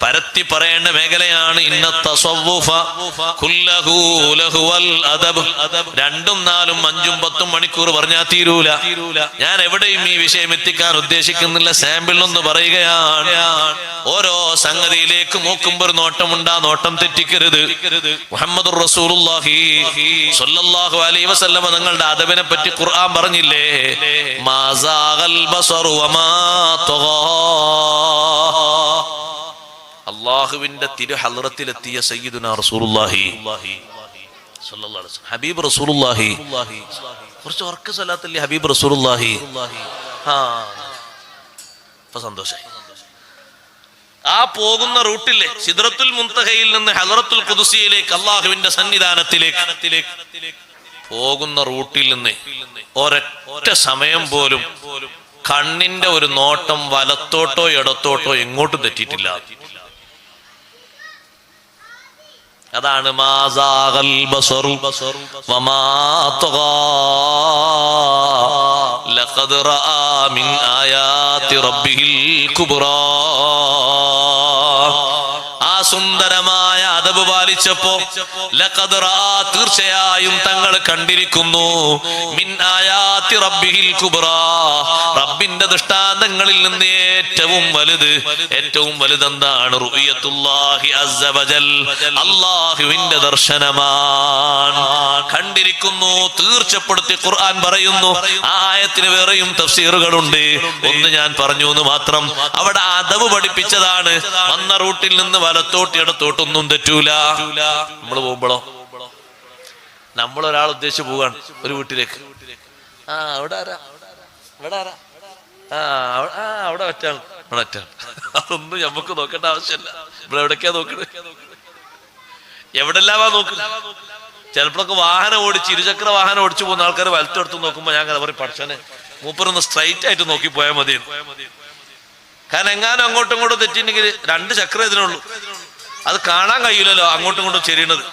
പരത്തി പറയേണ്ട മേഖലയാണ്. ഇന്ന തസവ്വുഫ കുല്ലഹു ലഹുവൽ അദബ്. 2, 4, 5, 10 മണിക്കൂർ പറഞ്ഞാൽ തീരൂല. ഞാൻ എവിടെയും ഈ വിഷയം എത്തിക്കാൻ ഉദ്ദേശിക്കുന്നില്ല, സാമ്പിളിലൊന്ന് പറയുകയാണ്. ഓരോ സംഗതിയിലേക്ക് നോക്കുമ്പോൾ നോട്ടമുണ്ടാ, നോട്ടം തെറ്റിക്കരുത്. മുഹമ്മദുർ റസൂലുള്ളാഹി സ്വല്ലല്ലാഹു അലൈഹി വസല്ലം തങ്ങളുടെ അദബിനെ പറ്റി ഖുർആൻ പറഞ്ഞില്ലേ, മാ സാഗൽ ബസറു വമാ തഗാ. അല്ലാഹുവിന്റെ തിരു ഹളറത്തിലെത്തിയ സയ്യിദുനാ റസൂലുള്ളാഹി സ്വല്ലല്ലാഹു അലൈഹി വസല്ലം, ഹബീബ് റസൂലുള്ളാഹി. കുറച്ച് ഉറക്ക സ്വലാത്തല്ലേ ഹബീബ് റസൂലുള്ളാഹി. ഇപ്പൊ സന്തോഷായി. ആ പോകുന്ന റൂട്ടിലെ സിദ്റത്തുൽ മുൻതഹയിൽ നിന്ന് ഹളറത്തുൽ ഖുദ്സിയിലേക്ക്, അല്ലാഹുവിന്റെ സന്നിധാനത്തിലേക്ക് പോകുന്ന റൂട്ടിൽ നിന്ന് ഒരൊറ്റ സമയം പോലും കണ്ണിന്റെ ഒരു നോട്ടം വലത്തോട്ടോ ഇടത്തോട്ടോ എങ്ങോട്ടും തെറ്റിയിട്ടില്ല. അതാണ് മാ സാഗൽ ബസറു വമാ തഗാ ലഖദ് റആ മിൻ ആയാതി റബ്ബിഹിൽ കുബ്റാ. ആ സുന്ദരമായ അദബ് പാലിച്ചപ്പോ ലഖദ് റആ, തീർച്ചയായും തങ്ങൾ കണ്ടിരിക്കുന്നു, മിൻ ആയാതി റബ്ബിഹിൽ കുബ്റാ, റബ്ബിന്റെ ദൃഷ്ടാന്തങ്ങളിൽ നിന്ന് ഏറ്റവും വലുതെന്താണ്? റുഅയത്തുല്ലാഹി അസ്സ വജൽ, അല്ലാഹുവിന്റെ ദർശനമാണ്. കണ്ടിരിക്കുന്നു, തീർച്ചപ്പെടുത്തി ഖുർആൻ പറയുന്നു. ആ ആയത്തിന് വേറെയും തഫ്സീറുകളുണ്ട്, ഒന്ന് ഞാൻ പറഞ്ഞു എന്ന് മാത്രം. അവിടെ അദബ് പഠിപ്പിച്ചതാണ്. വന്ന റൂട്ടിൽ നിന്ന് വലത്തോട്ട് ഇടത്തോട്ടൊന്നും തെറ്റൂല. നമ്മൾ പോകുമ്പോഴോ, നമ്മളൊരാൾ ഉദ്ദേശിച്ച് പോവാണ് ഒരു വീട്ടിലേക്ക്. അവിടെ ആരാ, ഇവിടെ ആരാ, അവിടെ ഒറ്റാണ്, ഇവിടെ ഒറ്റാണ്. അതൊന്നും നമുക്ക് നോക്കേണ്ട ആവശ്യമില്ല. ഇവിടെ എവിടേക്കാ നോക്കണേ, എവിടെല്ലാവാ നോക്കുന്നത്? ചിലപ്പോഴൊക്കെ വാഹനം ഓടിച്ച്, ഇരുചക്ര വാഹനം ഓടിച്ചു പോകുന്ന ആൾക്കാർ വലത്തെടുത്ത് നോക്കുമ്പോൾ ഞാൻ കഥ പറയും, പഠിച്ചോനെ മൂപ്പരൊന്ന് സ്ട്രൈറ്റ് ആയിട്ട് നോക്കി പോയാൽ മതി. കാരണം എങ്ങാനും അങ്ങോട്ടും ഇങ്ങോട്ടും തെറ്റിണ്ടെങ്കിൽ 2 ചക്രം ഇതിനുള്ളൂ, അത് കാണാൻ കഴിയില്ലല്ലോ അങ്ങോട്ടും ഇങ്ങോട്ടും ചെരിയണത്.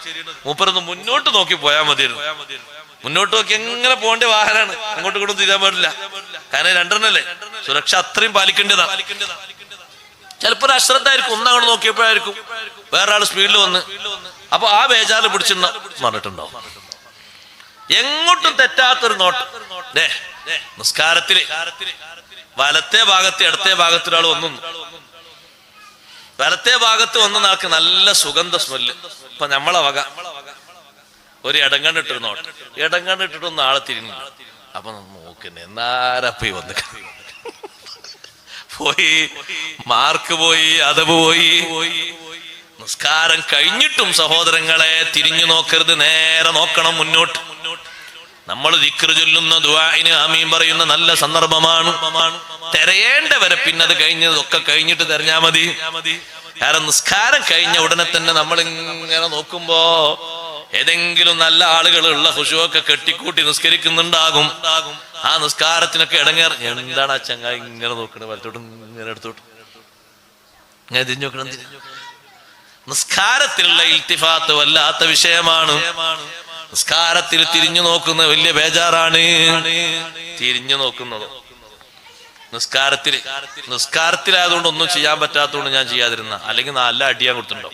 മൂപ്പരൊന്ന് മുന്നോട്ട് നോക്കി പോയാൽ മതിയായിരുന്നു. മുന്നോട്ട് നോക്കി എങ്ങനെ പോകേണ്ട വാഹനമാണ്, അങ്ങോട്ടും ഇങ്ങോട്ടും തിരിയാൻ പാടില്ല. കാരണം 2 സുരക്ഷ അത്രയും പാലിക്കേണ്ടതാണ്. ചിലപ്പോൾ ഒരു അശ്രദ്ധായിരിക്കും, ഒന്നങ്ങോട്ട് നോക്കിയപ്പോഴായിരിക്കും വേറൊരാൾ സ്പീഡിൽ വന്ന്, അപ്പൊ ആ ബേജാറിൽ പിടിച്ചിട്ടുണ്ടോ പറഞ്ഞിട്ടുണ്ടാവും. എങ്ങോട്ടും തെറ്റാത്തൊരു നോട്ടം. നിസ്കാരത്തില് വലത്തെ ഭാഗത്ത് ഇടത്തെ ഭാഗത്ത് ഒരാൾ വന്നു, വലത്തെ ഭാഗത്ത് വന്ന നാൾക്ക് നല്ല സുഗന്ധ സ്മെല്ല്. ഇപ്പൊ നമ്മളെ വക ഒരു ഇടങ്കണ്ണിട്ടൊരു നോട്ടം, ഇടങ്കണ്ണിട്ടിട്ടൊന്ന് ആളെ തിരിഞ്ഞു. അപ്പൊ നോക്കുന്നേ എന്നാരപ്പ വന്ന് പോയി, മാർക്ക് പോയി, അദബ് പോയി. നിസ്കാരം കഴിഞ്ഞിട്ടും സഹോദരങ്ങളെ തിരിഞ്ഞു നോക്കരുത്, നേരെ നോക്കണം മുന്നോട്ട്. നമ്മൾ ദിക്റ് ചൊല്ലുന്ന ദുആഇന് ആമീൻ പറയുന്ന നല്ല സന്ദർഭമാണ്. തിരയേണ്ടവരെ പിന്നത് കഴിഞ്ഞതൊക്കെ കഴിഞ്ഞിട്ട് തെരഞ്ഞാ മതി. കാരണം നിസ്കാരം കഴിഞ്ഞ ഉടനെ തന്നെ നമ്മൾ ഇങ്ങനെ നോക്കുമ്പോ ഏതെങ്കിലും നല്ല ആളുകളുള്ള ഖുശൂഅൊക്കെ കെട്ടിക്കൂട്ടി നിസ്കരിക്കുന്നുണ്ടാകും. ആ നിസ്കാരത്തിനൊക്കെ ഇടങ്ങേറ്. എന്താണ് ആ ചങ്ങായി ഇങ്ങനെ നോക്കണത്, വലത്തോട്ടും ഇങ്ങനെ എടുത്തോട്ടും ഇങ്ങനെ തിരിഞ്ഞു നോക്കണം. നിസ്കാരത്തിലുള്ള ഇൽത്തിഫാത്ത് വല്ലാത്ത വിഷയമാണ്. നിസ്കാരത്തിൽ തിരിഞ്ഞു നോക്കുന്നത് വലിയ ബേജാറാണ്. തിരിഞ്ഞു നോക്കുന്നത് നിസ്കാരത്തിലായതുകൊണ്ട് ഒന്നും ചെയ്യാൻ പറ്റാത്തതുകൊണ്ട് ഞാൻ ചെയ്യാതിരുന്ന, അല്ലെങ്കിൽ നല്ല അടിയാൻ കൊടുത്തിട്ടുണ്ടോ.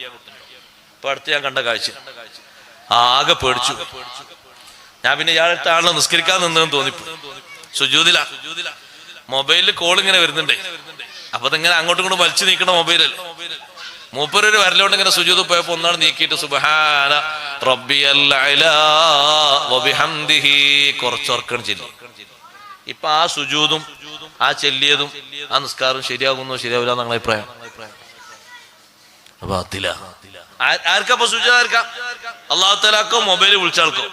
ഇപ്പൊ അടുത്ത് ഞാൻ കണ്ട കാഴ്ച ആകെ പേടിച്ചു. ഞാൻ പിന്നെ ഇയാളത്തെ ആണല്ലോ നിസ്കരിക്കാൻ നിന്നതെന്ന് തോന്നിപ്പോ. സുജൂദില മൊബൈലിൽ കോൾ ഇങ്ങനെ വരുന്നുണ്ടേ, അപ്പൊ അതിങ്ങനെ അങ്ങോട്ടും ഇങ്ങോട്ടും വലിച്ചു നീക്കണ മൊബൈലല്ലേ. മൂപ്പരൊരു വരലോണ്ട് ഇങ്ങനെ സുജൂദ് പോയപ്പോ ഒന്നാണ് നീക്കിയിട്ട് സുബ്ഹാന റബ്ബിയൽ അഅ്ലാ വബിഹംദിഹി കുറച്ചോർക്കണം ചെല്ലി. ഇപ്പൊ ആ സുജൂദും ആ ചെല്ലിയതും ആ നിസ്കാരം ശരിയാകുന്നോ ശരിയാവില്ല എന്നാണ് അഭിപ്രായം. അപ്പൊ അതില്ല ആർക്കപ്പൊ സുജൂദ്, ആർക്കാ? അല്ലാഹു തആലക്കോ മൊബൈൽ വിളിച്ചാൾക്കോ?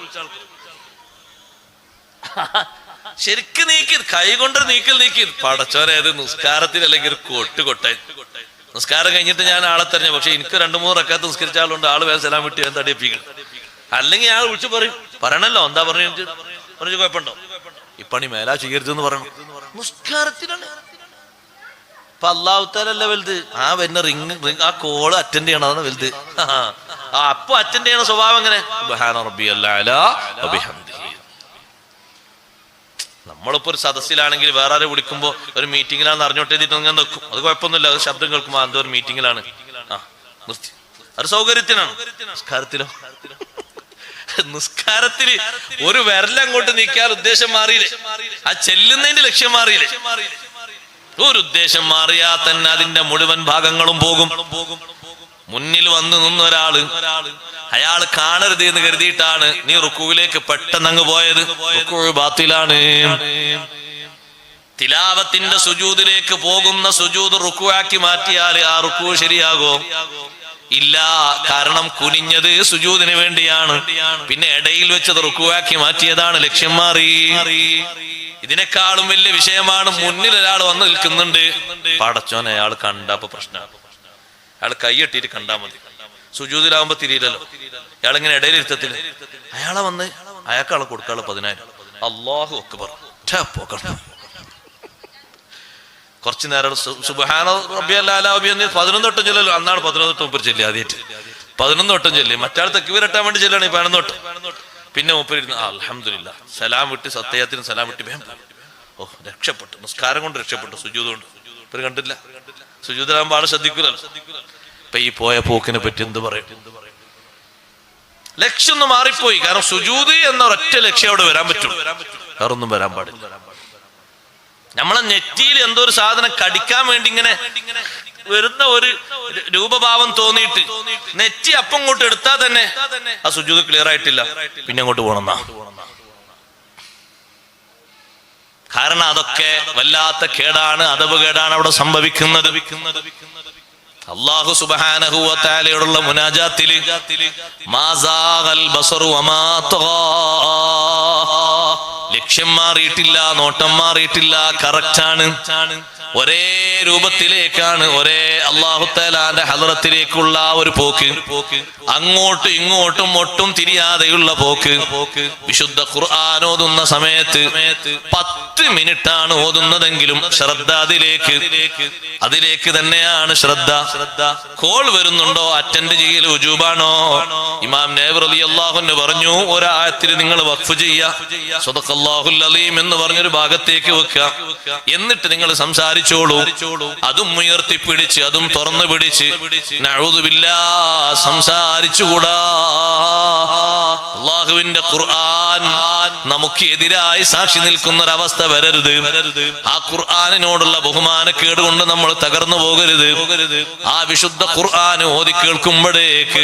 ശരിക്ക് നീക്കി, കൈ കൊണ്ട് നീക്കി പടച്ചോരേത് നിസ്കാരത്തിൽ അല്ലെങ്കിൽ ഒരു കൊട്ടെ. നിസ്കാരം കഴിഞ്ഞിട്ട് ഞാൻ ആളെ തെരഞ്ഞു, പക്ഷെ എനിക്ക് 2-3 റക്അത്ത് നിസ്കരിച്ച ആളുണ്ട്, ആള് വേഗം സലാം വിട്ട് എന്താ അടിപ്പിക്കണം. അല്ലെങ്കിൽ ഞാൻ വിളിച്ചു പറയണല്ലോ, എന്താ പറഞ്ഞു കുഴപ്പമുണ്ടോ? ഇപ്പണി മേലാ ചെയ്യരുതെന്ന് പറയണം. നിസ്കാരത്തിലാണ്. അപ്പൊ അല്ലാഹു തആല വലുത്. ആ വരുന്ന റിങ് ആ കോള് അറ്റൻഡ് ചെയ്യണം, അതാണ് വലുത്. അപ്പൊ അറ്റൻഡ് ചെയ്യണ സ്വഭാവം എങ്ങനെ? സുബ്ഹാന റബ്ബിയൽ അഅ്ലാ വബിഹംദിഹി. നമ്മളിപ്പോ ഒരു സദസ്സിലാണെങ്കിൽ വേറെ ആരെ വിളിക്കുമ്പോ ഒരു മീറ്റിംഗിലാണെന്ന് അറിഞ്ഞോട്ട് എഴുതിയിട്ട് ഞാൻ നോക്കും, അത് കുഴപ്പമൊന്നുമില്ല. അത് ശബ്ദം കേൾക്കുമ്പോ എന്തോ ഒരു മീറ്റിംഗിലാണ്, ആ നിർത്തി, അത് സൗകര്യത്തിനാണ്. നിസ്കാരത്തിലോ? നിസ്കാരത്തിൽ ഒരു വിരലങ്ങോട്ട് നീക്കിയാൽ ഉദ്ദേശം മാറിയില്ലേ, ആ ചെല്ലുന്നതിന്റെ ലക്ഷ്യം മാറിയില്ലേ. ഒരു ഉദ്ദേശം മാറിയാ തന്നെ അതിന്റെ മുഴുവൻ ഭാഗങ്ങളും പോകും. മുന്നിൽ വന്ന് നിന്ന ഒരാള് അയാൾ കാണരുത് എന്ന് കരുതിയിട്ടാണ് നീ റുക്കുവിലേക്ക് പെട്ടെന്ന് അങ്ങ് പോയത്, റുക്കൂ ബാത്തിലാണ്. തിലാവത്തിന്റെ സുജൂദിലേക്ക് പോകുന്ന സുജൂദ് റുക്കുവാക്കി മാറ്റിയാൽ ആ റുക്കു ശരിയാകോ? ഇല്ല. കാരണം കുനിഞ്ഞത് സുജൂദിന് വേണ്ടിയാണ്, പിന്നെ ഇടയിൽ വെച്ചത് റുക്കുവാക്കി മാറ്റിയതാണ്, ലക്ഷ്യം മാറി. ഇതിനേക്കാളും വലിയ വിഷയമാണ് മുന്നിൽ ഒരാൾ വന്ന് നിൽക്കുന്നുണ്ട്, പടച്ചോൻ അയാൾ കണ്ടപ്പോ പ്രശ്നമാണ്. അയാൾ കൈയെട്ടിട്ട് കണ്ടാ മതി, സുജൂദിലാവുമ്പോ തിരിയില്ലല്ലോ. അയാളിങ്ങനെ ഇടയിലിരുത്തത്തില് അയാളെ വന്ന് അയാൾക്കാളെ കൊടുക്കാളെ 10,000. അല്ലാഹു അക്ബർ. കുറച്ചു നേരം സുബ്ഹാന റബ്ബിയൽ അഅ്ലാ 11 വട്ടം ചൊല്ലല്ലോ. അന്നാണ് 11 വട്ടം ചൊല്ലി, ആദ്യമായിട്ട് 11 വട്ടം ചൊല്ലി. മറ്റാൾ തക്ബീർ ഇട്ടാൻ വേണ്ടി ചൊല്ലാണ് 11 വട്ടം. പിന്നെ മൂപ്പരിരുന്ന് അൽഹംദുലില്ലാഹ് സലാം വിട്ട് സത്യത്തിന് സലാം വിട്ട് ഓ രക്ഷപ്പെട്ടു, നിസ്കാരം കൊണ്ട് രക്ഷപ്പെട്ടു, സുജൂദ് കൊണ്ട്. ഇവര് കണ്ടില്ല, സുജൂദിലാകുമ്പോൾ ആള് ശ്രദ്ധിക്കൂലല്ലോ. ഇപ്പൊ ഈ പോയ പോക്കിനെ പറ്റി എന്ത് പറയും? ലക്ഷ്യം ഒന്ന് മാറിപ്പോയി. കാരണം സുജൂദ് എന്ന ഒരൊറ്റ ലക്ഷ്യം അവിടെ വരാൻ പറ്റുള്ളൂ, വേറൊന്നും വരാൻ പാടില്ല. നമ്മളെ നെറ്റിയിൽ എന്തോ ഒരു സാധനം കടിക്കാൻ വേണ്ടി ഇങ്ങനെ വരുന്ന ഒരു രൂപഭാവം തോന്നിയിട്ട് നെറ്റി അപ്പം അങ്ങോട്ട് എടുത്താൽ തന്നെ ആ സുജൂദ് ക്ലിയർ ആയിട്ടില്ല, പിന്നെ അങ്ങോട്ട് പോകണമെന്നാ. കാരണം അതൊക്കെ വല്ലാത്ത കേടാണ്, അദബ് കേടാണ് അവിടെ സംഭവിക്കുന്നത്. അല്ലാഹു സുബ്ഹാനഹു വ തആലയോടുള്ള മുനാജാത്തില് മാസാഗൽ ബസറു വമാ തഗാ, ലക്ഷ്യം മാറിയിട്ടില്ല, നോട്ടം മാറിയിട്ടില്ല, കറക്റ്റാണ്. ഒരേ രൂപത്തിലേക്കാണ്, ഒരേ അല്ലാഹു തആലാന്റെ ഹദ്റത്തിലേക്കുള്ള ഒരു പോക്ക്, അങ്ങോട്ടും ഇങ്ങോട്ടും ഒട്ടും തിരിയാതെയുള്ള പോക്ക്. വിശുദ്ധ ഖുർആൻ ഓതുന്ന സമയത്ത് 10 മിനിറ്റാണ് ഓതുന്നതെങ്കിലും ശ്രദ്ധ അതിലേക്ക് തന്നെയാണ് ശ്രദ്ധ. കോൾ വരുന്നുണ്ടോ അറ്റൻഡ് ചെയ്യൽ ഉജൂബാണോ? ഇമാം നവവി റളിയല്ലാഹു അൻഹു പറഞ്ഞു, ഒരായത്തിൽ നിങ്ങൾ വഖഫ് ചെയ്യുക, സദഖല്ലാഹുൽ അലീം എന്ന് പറഞ്ഞൊരു ഭാഗത്തേക്ക് വെക്കുക, എന്നിട്ട് നിങ്ങൾ സംസാരിച്ചോളൂ. അതും ഉയർത്തിപ്പിടിച്ച് അതും തുറന്നു പിടിച്ച് നഊദു ബില്ലാഹ് സംസാരിച്ചുകൂടാ. അല്ലാഹുവിന്റെ ഖുർആൻ നമുക്ക് എതിരായി സാക്ഷി നിൽക്കുന്ന ഒരവസ്ഥ വരരുത്. ആ ഖുർആനിനോടുള്ള ബഹുമാനക്കേട് കൊണ്ട് നമ്മൾ തകർന്നു പോകരുത്. ആ വിശുദ്ധ ഖുർആൻ ഓതി കേൾക്കുമ്പോഴേക്ക്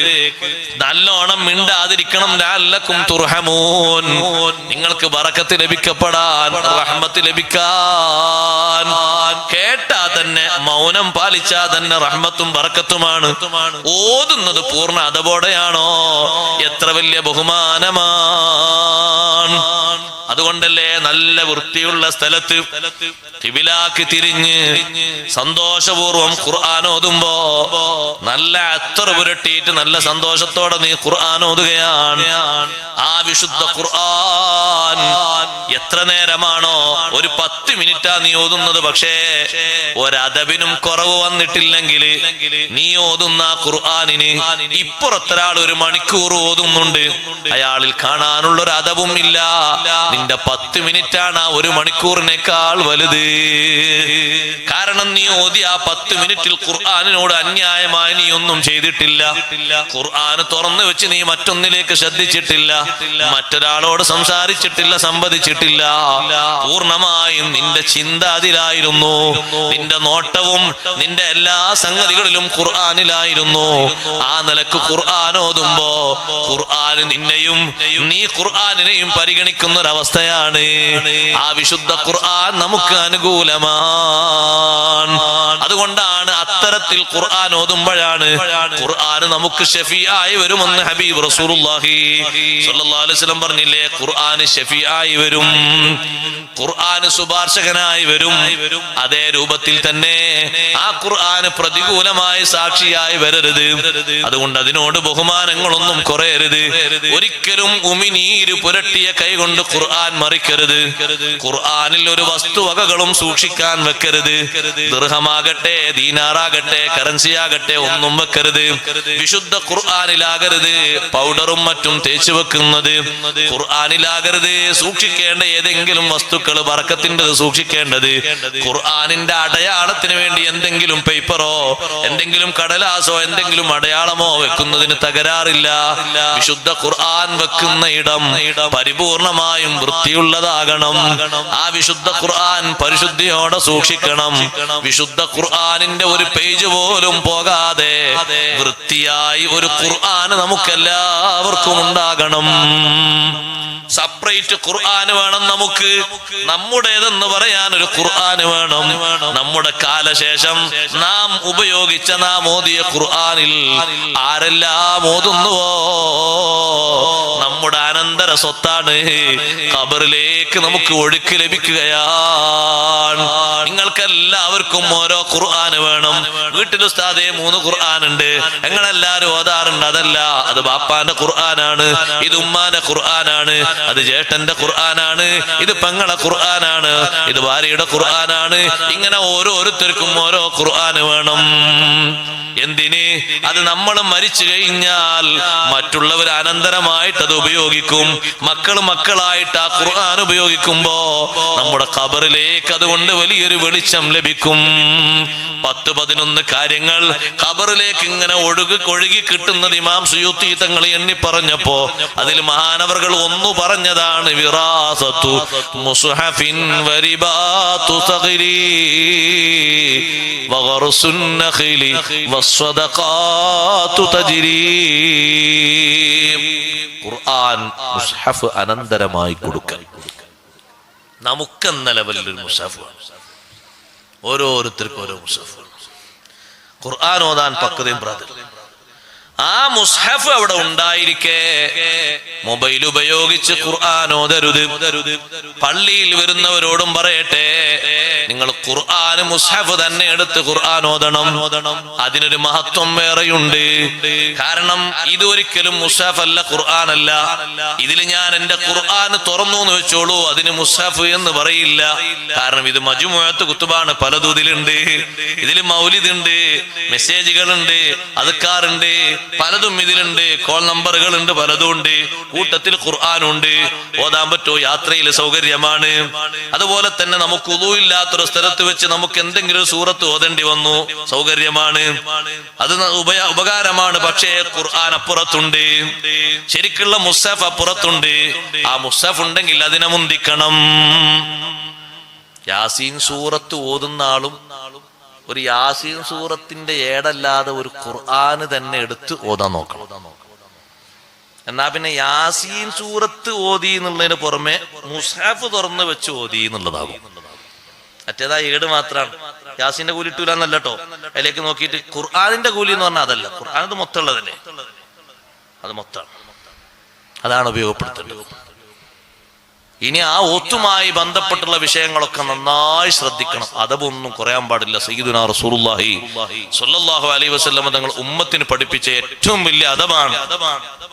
നല്ലോണം മിണ്ടാതിരിക്കണം. ലഅല്ലക്കും തുർഹമൂൻ, നിങ്ങൾക്ക് ബറക്കത്ത് ലഭിക്കപ്പെടാൻ, റഹ്മത്ത് ലഭിക്കാൻ. കേട്ടാ തന്നെ മൗനം പാലിച്ചാ തന്നെ റഹ്മത്തും ബറക്കത്തുമാണ്. ഓതുന്നത് പൂർണ്ണ അദബോടെയാണോ എത്ര വലിയ ബഹുമാനമാണ്. അതുകൊണ്ടല്ലേ നല്ല വൃത്തിയുള്ള സ്ഥലത്ത് ഖിബിലാക്ക് തിരിഞ്ഞ് സന്തോഷപൂർവം ഖുർആൻ ഓതുമ്പോ നല്ല അത്തർ പുരട്ടിയിട്ട് നല്ല സന്തോഷത്തോടെ നീ ഖുർആൻ ഓതുകയാണ്. ആ വിശുദ്ധ ഖുർആൻ എത്ര നേരമാണോ? ഒരു 10 മിനിറ്റാ നീ ഓതുന്നത്. പക്ഷേ ഒരദബിനും കുറവ് വന്നിട്ടില്ലെങ്കിൽ നീ ഓതുന്ന ഖുർആനിന് ഇപ്പുറത്തൊരാൾ 1 മണിക്കൂർ ഓതുന്നുണ്ട്, അയാളിൽ കാണാനുള്ള ഒരു അദബും ഇല്ല. നിന്റെ 10 മിനിറ്റാണ് ആ 1 മണിക്കൂറിനേക്കാൾ വലുത്. കാരണം നീ ഓതി ആ 10 മിനിറ്റിൽ ഖുർആനിനോട് അന്യായമായി നീ ഒന്നും ചെയ്തിട്ടില്ല. ഖുർആൻ തുറന്നു വെച്ച് നീ മറ്റൊന്നിലേക്ക് ശ്രദ്ധിച്ചിട്ടില്ല, മറ്റൊരാളോട് സംസാരിച്ചിട്ടില്ല, സംവദിച്ചിട്ടില്ല. പൂർണ്ണമായും നിന്റെ ചിന്ത അതിലായിരുന്നു, നിന്റെ നോട്ടവും നിന്റെ എല്ലാ സംഗതികളിലും ഖുർആനിലായിരുന്നു. ആ നിലക്ക് ഖുർആൻ ഓതുമ്പോ ഖുർആൻ നിന്നെയും നീ ഖുർആനിനെയും പരിഗണിക്കുന്ന ഒരവസ്ഥയാണ്. ആ വിശുദ്ധ ഖുർആൻ നമുക്ക് അനുകൂലമാണ്. അതുകൊണ്ടാണ് അത്തരത്തിൽ ഖുർആൻ ഓതുമ്പോഴാണ് ഖുർആൻ നമുക്ക് ഷഫീആയി വരുമെന്ന് ഹബീബ് റസൂലുള്ളാഹി സ്വല്ലല്ലാഹു അലൈഹി വസല്ലം പറഞ്ഞില്ലേ? ഖുർആൻ ഷഫീആയി വരും, ഖുർആൻ ശുപാർശകനായി വരും. അതേ രൂപത്തിൽ തന്നെ ആ ഖുർആൻ പ്രതികൂലമായി സാക്ഷിയായി വരരുത്. അതുകൊണ്ട് അതിനോട് ബഹുമാനങ്ങളൊന്നും കുറയരുത്. ഒരിക്കലും ഉമിനീര് പുരട്ടിയ കൈകൊണ്ട് ഖുർആൻ മറിക്കരുത്. ഖുർആനിൽ ഒരു വസ്തുവകകളും സൂക്ഷിക്കാൻ വെക്കരുത്. ദിർഹമാകട്ടെ, ദീനാറാകട്ടെ, കറൻസി ആകട്ടെ, ഒന്നും വെക്കരുത്. വിശുദ്ധ ഖുർആനിലാകരുത് പൗഡറും മറ്റും തേച്ചു വെക്കുന്നത്. ഖുർആനിലാകരുത് സൂക്ഷിക്കേണ്ട ഏതെങ്കിലും വസ്തുക്കൾ ബറക്കത്തിൻ്റെത് സൂക്ഷിക്കേണ്ടത്. ഖുർആനിന്റെ അടയാളത്തിന് വേണ്ടി എന്തെങ്കിലും പേപ്പറോ എന്തെങ്കിലും കടലാസോ എന്തെങ്കിലും അടയാളമോ വെക്കുന്നതിന് തകരാറില്ല. വിശുദ്ധ ഖുർആൻ വെക്കുന്ന ഇടം പരിപൂർണമായും വൃത്തിയുള്ളതാകണം. ആ വിശുദ്ധ ഖുർആൻ പരിശുദ്ധിയോടെ സൂക്ഷിക്കണം. വിശുദ്ധ ഖുർആനിന്റെ ഒരു പേജ് പോലും പോകാതെ വൃത്തിയായി ഒരു ഖുർആൻ നമുക്കെല്ലാവർക്കും ഉണ്ടാകണം. സെപ്പറേറ്റ് ഖുർആൻ വേണം നമുക്ക്. നമ്മുടേതെന്ന് പറയാൻ ഒരു ഖുർആൻ വേണം. നമ്മുടെ കാലശേഷം നാം ഉപയോഗിച്ച നാം ഓതിയ ഖുർആനിൽ ആരെല്ലാം ഓതുന്നുവോ നമ്മുടെ അനന്തര സ്വത്താണ്. ഖബറിലേക്ക് നമുക്ക് ഒഴുക്ക് ലഭിക്കുകയാണ്. നിങ്ങൾക്കെല്ലാവർക്കും ഓരോ ഖുർആൻ വേണം. വീട്ടിൽ ഉസ്താദേ 3 ഖുർആൻ ഉണ്ട്, ഞങ്ങളെല്ലാരും ഓതാറുണ്ട്. അതല്ല, അത് ബാപ്പാന്റെ ഖുർആനാണ്, ഇത് ഉമ്മാന്റെ ഖുർആനാണ്, അത് ജേട്ടന്റെ ഖുർആനാണ്, ഇത് പെങ്ങളെ ഖുർആനാണ്, ഇത് ഭാര്യയുടെ ഖുർആനാണ്. ഇങ്ങനെ ഓരോരുത്തർക്കും ഓരോ ഖുർആൻ വേണം. എന്തിന്? അത് നമ്മൾ മരിച്ചു കഴിഞ്ഞാൽ മറ്റുള്ളവർ അനന്തരമായിട്ട് അത് ഉപയോഗിക്കും. മക്കളായിട്ട് ആ ഖുർആൻ ഉപയോഗിക്കുമ്പോ നമ്മുടെ ഖബറിലേക്ക് അതുകൊണ്ട് വലിയൊരു വെളിച്ചം ലഭിക്കും. 10-11 കാര്യങ്ങൾ ഖബറിലേക്ക് ഇങ്ങനെ ഒഴുകി കിട്ടുന്നത് ഇമാം സുയൂത്തി തങ്ങൾ എണ്ണി പറഞ്ഞപ്പോ അതിൽ മഹാനവറുകൾ ഒന്ന് പറഞ്ഞതാണ് വിറാസത്തു മുസ്ഹഫിൻ വരിബാതു സഗിരി വഗർസുൻ നഖിലി വസ്സദഖാതു തജ്രി. ഖുർആൻ മുസ്ഹഫ് അനന്തരമായി കൊടുക്കൽ നമുക്കെന്ന ലെവലിൽ ഒരു മുസ്ഹഫ്. ഓരോരുത്തർക്കും ഓരോ മുസ്ഹഫ്. ഖുർആൻ ഓതാൻ പക്വതയും പ്രാർത്ഥന. ആ മുസ്ഹഫ് അവിടെ ഉണ്ടായിരിക്കെ മൊബൈൽ ഉപയോഗിച്ച് ഖുർആൻ ഓതരുത്. പള്ളിയിൽ വരുന്നവരോടും പറയട്ടെ, നിങ്ങൾ ഖുർആൻ മുസ്ഹഫ് തന്നെ എടുത്ത് ഖുർആൻ ഓതണം. അതിനൊരു മഹത്വം വേറെയുണ്ട്. കാരണം ഇത് ഒരിക്കലും മുസ്ഹഫ് അല്ല, ഖുർആൻ അല്ല. ഇതിൽ ഞാൻ എന്റെ ഖുർആൻ തുറന്നു എന്ന് വെച്ചോളൂ, അതിന് മുസ്ഹഫ് എന്ന് പറയില്ല. കാരണം ഇത് മജ്മുഅത്ത് കുത്തുബാണ്, പലതും ഇതിലുണ്ട്. ഇതിൽ മൗലിദ് ഉണ്ട്, മെസ്സേജുകളുണ്ട്, അദ്കാറുണ്ട്, പലതും ഇതിലുണ്ട്, കോൾ നമ്പറുകൾ ഉണ്ട്, പലതും ഉണ്ട്. കൂട്ടത്തിൽ ഖുർആനുണ്ട്. ഓതാൻ പറ്റോ? യാത്രയിൽ സൗകര്യമാണ്. അതുപോലെ തന്നെ നമുക്ക് ഉളൂ ഇല്ലാത്തൊരു സ്ഥലത്ത് വെച്ച് നമുക്ക് എന്തെങ്കിലും സൂറത്ത് ഓതേണ്ടി വന്നു, സൗകര്യമാണ്, അത് ഉപകാരമാണ്. പക്ഷേ ഖുർആൻ അപ്പുറത്തുണ്ട്, ശരിക്കുള്ള മുസ്ഹഫ് അപ്പുറത്തുണ്ട്. ആ മുസ്ഹഫ് ഉണ്ടെങ്കിൽ അതിനെ മുന്തിക്കണം. യാസീൻ സൂറത്ത് ഓതുന്ന ആളും ഒരു യാസീൻ സൂറത്തിന്റെ ഏടല്ലാതെ ഒരു ഖുർആൻ തന്നെ എടുത്ത് ഓതാൻ നോക്കണം. എന്നാ പിന്നെ യാസീൻ സൂറത്ത് ഓതി എന്നുള്ളതിന് പുറമെ മുസ്ഹഫ് തുറന്ന് വെച്ച് ഓതി എന്നുള്ളതാകും. മറ്റേതാ ഏട് മാത്രമാണ്. യാസീന്റെ കൂലി ഇട്ടൂലെന്നല്ല കേട്ടോ, അതിലേക്ക് നോക്കിയിട്ട് ഖുർആനിന്റെ കൂലി എന്ന് പറഞ്ഞാൽ അതല്ല. ഖുർആൻ അത് മൊത്തം ഉള്ളതല്ലേ, അത് മൊത്തമാണ്. അതാണ് ഉപയോഗപ്പെടുത്തേണ്ടത്. ഇനി ആ ഓത്തുമായി ബന്ധപ്പെട്ടുള്ള വിഷയങ്ങളൊക്കെ നന്നായി ശ്രദ്ധിക്കണം. അദബൊന്നും കുറയാൻ പാടില്ല. സയ്യിദുനാ റസൂലുള്ളാഹി സ്വല്ലല്ലാഹു അലൈഹി വസല്ലം തങ്ങൾ ഉമ്മത്തിന് പഠിപ്പിച്ച ഏറ്റവും വലിയ അദബാണ്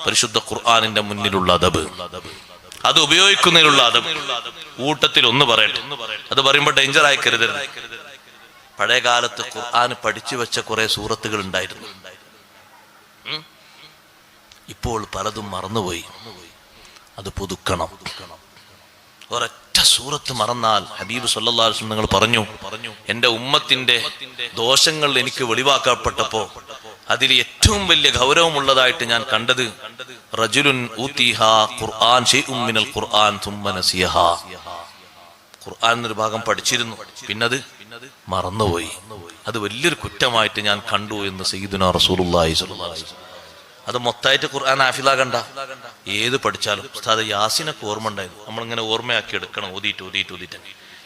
പരിശുദ്ധ ഖുർആനിന്റെ മുന്നിലുള്ള അദബ്. അത് ഉപയോഗിക്കുന്നതിലുള്ള അദബ്. കൂട്ടത്തിൽ ഒന്ന് പറയട്ടെ, അത് പറയുമ്പോൾ ഡേഞ്ചർ ആയി കരുതരുത്. പഴയ കാലത്ത് ഖുർആൻ പഠിച്ചു വെച്ച കുറെ സൂറത്തുകൾ ഉണ്ടായിരുന്നു. ഇപ്പോൾ പലതും മറന്നുപോയി. അത് പുതുക്കണം. ഒരൊറ്റ സൂറത്ത് മറന്നാൽ ഹബീബ് സല്ലല്ലാഹു അലൈഹി വസല്ലം നിങ്ങൾ പറഞ്ഞു, എന്റെ ഉമ്മത്തിന്റെ ദോഷങ്ങൾ എനിക്ക് വെളിവാക്കപ്പെട്ടപ്പോ അതിൽ ഏറ്റവും വലിയ ഗൗരവമുള്ളതായിട്ട് ഞാൻ കണ്ടത് റജുലുൻ ഊതിഹാ ഖുർആൻ ശൈഉം മിനൽ ഖുർആൻ തുമ്മ നസിയഹാ. ഖുർആൻ എന്നൊരു ഭാഗം പഠിച്ചിരുന്നു, പിന്നത് മറന്നുപോയി. അത് വലിയൊരു കുറ്റമായിട്ട് ഞാൻ കണ്ടു എന്ന് സയ്യിദുനാ റസൂലുള്ളാഹി സ്വല്ലല്ലാഹു അലൈഹി വസല്ലം. അത് മൊത്തമായിട്ട് ഖുർആൻ ഹാഫിളാകണ്ട, ഏത് പഠിച്ചാലും ഉസ്താദ് യാസീനൊക്കെ ഓർമ്മ ഉണ്ടായിരുന്നു. നമ്മളിങ്ങനെ ഓർമ്മയാക്കി എടുക്കണം, ഓതിയിട്ട്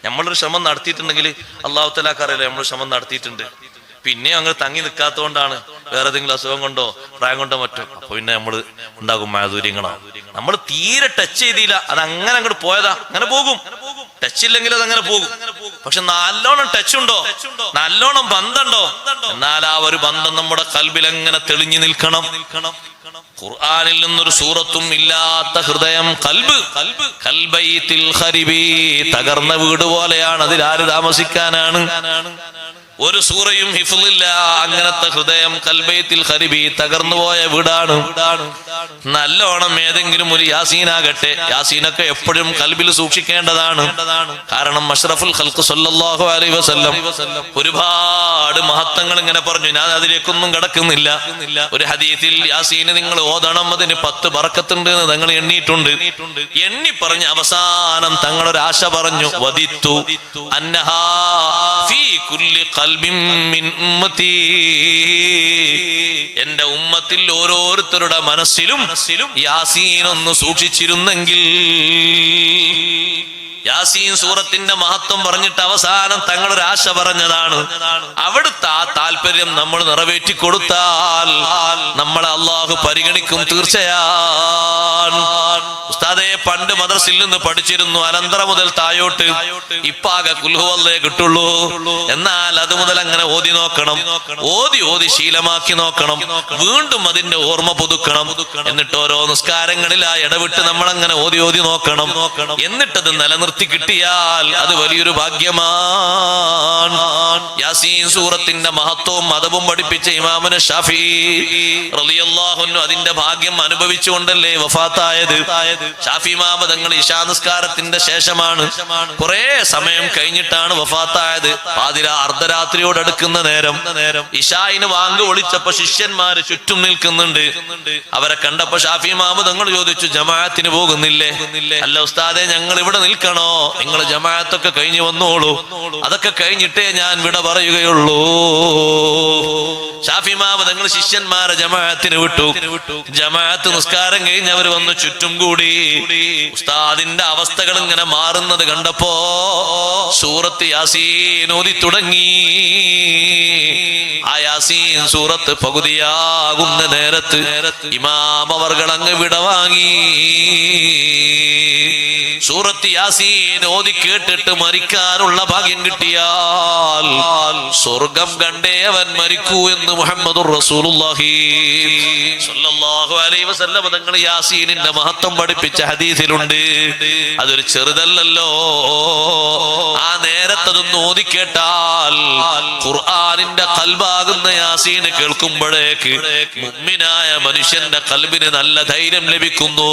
നമ്മളൊരു ശ്രമം നടത്തിയിട്ടുണ്ടെങ്കിൽ അല്ലാഹു തആലക്ക് അറിയില്ല നമ്മൾ ശ്രമം നടത്തിയിട്ടുണ്ട്. പിന്നെ അങ്ങ് തങ്ങി നിൽക്കാത്തതുകൊണ്ടാണ്, വേറെ ഏതെങ്കിലും അസുഖം കൊണ്ടോ പ്രായം കൊണ്ടോ മറ്റോ, അപ്പൊ പിന്നെ നമ്മൾ ഉണ്ടാകും മാധുര്യങ്ങളാണ്. നമ്മൾ തീരെ ടച്ച് ചെയ്തില്ല, അത് അങ്ങനെ അങ്ങോട്ട് പോയതാ, അങ്ങനെ പോകും. ടച്ച് ഇല്ലെങ്കിൽ അത് അങ്ങനെ പോകും. പക്ഷെ നല്ലോണം ടച്ച് ഉണ്ടോ, നല്ലോണം ബന്ധമുണ്ടോ, എന്നാൽ ആ ഒരു ബന്ധം നമ്മുടെ കൽബിൽ എങ്ങനെ തെളിഞ്ഞു നിൽക്കണം. ഖുർആനിൽ നിന്നൊരു സൂറത്തും ഇല്ലാത്ത ഹൃദയം കൽബൈത്തിൽ ഖരിബി, തകർന്ന വീട് പോലെയാണ്. അതിൽ ആര് താമസിക്കാനാണ്? ഒരു സൂറയും ഹിഫ്ളില്ല. അങ്ങനത്തെ ഹൃദയം കൽബൈത്തിൽ ഖരിബി തകർന്നുപോയ വീടാണ്. നല്ലോണം ഏതെങ്കിലും ഒരു യാസീനാകട്ടെ, യാസീനൊക്കെ എപ്പോഴും കൽബിൽ സൂക്ഷിക്കേണ്ടതാണ്. കാരണം അഷ്റഫുൽ ഖൽഖ് സല്ലല്ലാഹു അലൈഹി വസല്ലം ഒരുപാട് മഹത്വങ്ങൾ ഇങ്ങനെ പറഞ്ഞു. ഞാൻ അതിലേക്കൊന്നും കടക്കുന്നില്ല. ഒരു ഹദീസിൽ യാസീന് നിങ്ങൾ ഓതണം, അതിന് 10 ബറക്കത്തുണ്ട് എന്ന് തങ്ങൾ എണ്ണിയിട്ടുണ്ട്. എണ്ണി പറഞ്ഞ് അവസാനം തങ്ങളൊരാശ പറഞ്ഞു, വദിത്തു അന്നഹാ ഫീ കുല്ലി ഖൽബിൻ മിൻ ഉമ്മത്തി, എന്റെ ഉമ്മത്തിൽ ഓരോരുത്തരുടെ മനസ്സിലും യാസീൻ ഒന്ന് സൂക്ഷിച്ചിരുന്നെങ്കിൽ. യാസീൻ സൂറത്തിന്റെ മഹത്വം പറഞ്ഞിട്ട് അവസാനം തങ്ങളൊരാശ പറഞ്ഞതാണ്. അവിടുത്തെ ആ താല്പര്യം നമ്മൾ നിറവേറ്റി കൊടുത്താൽ നമ്മളെ അള്ളാഹു പരിഗണിക്കും തീർച്ചയാണ്. ഉസ്താദെ, പണ്ട് മദ്രസയിൽ നിന്ന് പഠിച്ചിരുന്നു, അനന്തര മുതൽ തായോട്ട് ഇപ്പാകെ കുൽഹുവല്ലേ കിട്ടുള്ളൂ. എന്നാൽ അത് മുതൽ അങ്ങനെ ഓതി നോക്കണം, ഓതി ശീലമാക്കി നോക്കണം, വീണ്ടും അതിന്റെ ഓർമ്മ പുതുക്കണം. എന്നിട്ട് ഓരോ നിസ്കാരങ്ങളിലായി ഇടവിട്ട് നമ്മൾ അങ്ങനെ ഓതി നോക്കണം. എന്നിട്ടത് നിലനിർത്തി കിട്ടിയാൽ അത് വലിയൊരു ഭാഗ്യമാണ്. യാസീൻ സൂറത്തിന്റെ മഹത്വവും അദബും പഠിപ്പിച്ച ഇമാമുന ഷാഫിഈ റളിയല്ലാഹു അൻഹു അതിന്റെ ഭാഗ്യം അനുഭവിച്ചുകൊണ്ടല്ലേ വഫാത്തായത്. ഷാഫി ഇമാം തങ്ങൾ ഇശാ നിസ്കാരത്തിന്റെ ശേഷമാണ്, കുറെ സമയം കഴിഞ്ഞിട്ടാണ് വഫാത്തായത്. അർദ്ധരാത്രിയോട് അടുക്കുന്ന നേരം ഇശായിന് വാങ്ക് വിളിച്ചപ്പോ ശിഷ്യന്മാര് ചുറ്റും നിൽക്കുന്നുണ്ട്. അവരെ കണ്ടപ്പോ ഷാഫി ഇമാം തങ്ങൾ ചോദിച്ചു, ജമാഅത്തിന് പോകുന്നില്ലേ? അല്ല ഉസ്താദെ, ഞങ്ങൾ ഇവിടെ നിൽക്കണോ? നിങ്ങൾ ജമാഅത്തൊക്കെ കഴിഞ്ഞു വന്നോളൂ, അതൊക്കെ കഴിഞ്ഞിട്ടേ ഞാൻ വിട പറയുകയുള്ളൂ. ഷാഫി ഇമാം തങ്ങൾ ശിഷ്യന്മാരെ ജമാഅത്തിന് വിട്ടു. ജമാഅത്ത് നിസ്കാരം കഴിഞ്ഞ് അവർ വന്ന് ചുറ്റും കൂടി. ഉസ്താദിന്റെ അവസ്ഥകൾ ഇങ്ങനെ മാറുന്നത് കണ്ടപ്പോ സൂറത്ത് യാസീൻ ഓതി തുടങ്ങി. ആ യാസീൻ സൂറത്ത് പകുതിയാകുന്ന നേരത്ത് ഇമാം അവർകൾ അങ്ങ് വിടവാങ്ങി. സൂറത്ത് യാസീൻ ഓതി കേട്ടിട്ട് മരിക്കാനുള്ള ഭാഗ്യം കിട്ടിയാൽ സ്വർഗം കണ്ടേ അവൻ മരിക്കൂ എന്ന് മുഹമ്മദുർ റസൂലുള്ളാഹി സ്വല്ലല്ലാഹു അലൈഹി വസല്ലം തങ്ങൾ യാസീനിന്റെ മഹത്വം പഠിപ്പിച്ച ഹദീസിലുണ്ട്. അതൊരു ചെറുതല്ലല്ലോ. ആ നേരത്തതൊന്ന് ഓതി കേട്ടാൽ ഖുർആനിന്റെ ഖൽബാകുന്ന യാസീൻ കേൾക്കുമ്പോഴേക്ക് മുഅ്മിനായ മനുഷ്യന്റെ ഖൽബിന് നല്ല ധൈര്യം ലഭിക്കുന്നു,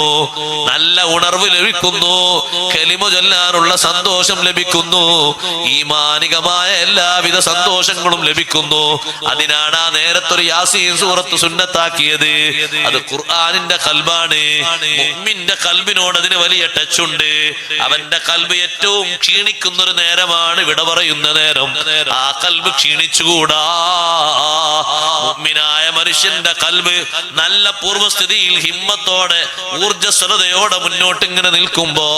നല്ല ഉണർവ് ലഭിക്കുന്നു, കലിമ ചൊല്ലാനുള്ള സന്തോഷം ലഭിക്കുന്നു, ഈമാനികമായ എല്ലാവിധ സന്തോഷങ്ങളും ലഭിക്കുന്നു. അതിനാണ് ആ നേരത്തൊരു യാസീൻ സൂറത്ത് സുന്നത്താക്കിയത്. അത് ഖുർആനിന്റെ ഖൽബാണ്. മുഅ്മിന്റെ ഖൽബിനോട് അതിന് വലിയ ടച്ച് ഉണ്ട്. അവന്റെ ഖൽബ് ഏറ്റവും ക്ഷീണിക്കുന്ന ഒരു നേരമാണ് വിട പറയുന്ന നേരം. ആ ഖൽബ് ക്ഷീണിച്ചുകൂടാ. മുഅ്മിനായ മനുഷ്യന്റെ ഖൽബ് നല്ല പൂർവ്വസ്ഥിതിയിൽ ഹിമ്മത്തോടെ ഊർജ്ജസ്വലതയോടെ മുന്നോട്ട് ഇങ്ങനെ നിൽക്കുമ്പോ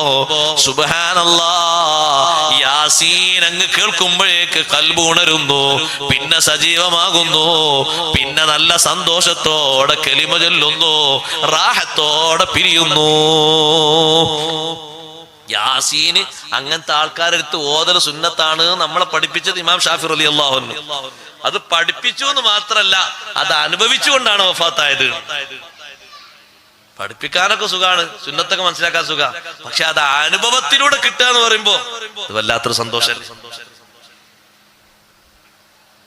സുബ്ഹാനല്ലാഹ്, യാസീൻ അങ്ങ് കേൾക്കുമ്പോഴേക്ക് ഖൽബ് ഉണരുന്നു, പിന്നെ സജീവമാകുന്നു, പിന്നെ നല്ല സന്തോഷത്തോടെ കലിമ ചൊല്ലുന്നു, റാഹത്തോടെ പിരിയുന്നു. യാസീന് അങ്ങനത്തെ ആൾക്കാരെടുത്ത് ഓതൽ സുന്നത്താണ് നമ്മളെ പഠിപ്പിച്ചത് ഇമാം ഷാഫി റളിയല്ലാഹു അൻഹു. അത് പഠിപ്പിച്ചു എന്ന് മാത്രല്ല, അത് അനുഭവിച്ചുകൊണ്ടാണ് വഫാത്തായത്. പഠിപ്പിക്കാനൊക്കെ സുഖാണ്, സുന്നത്തൊക്കെ മനസ്സിലാക്കാൻ സുഖ, പക്ഷെ അത് അനുഭവത്തിലൂടെ കിട്ടുക എന്ന് പറയുമ്പോ അത് വല്ലാത്തൊരു സന്തോഷം.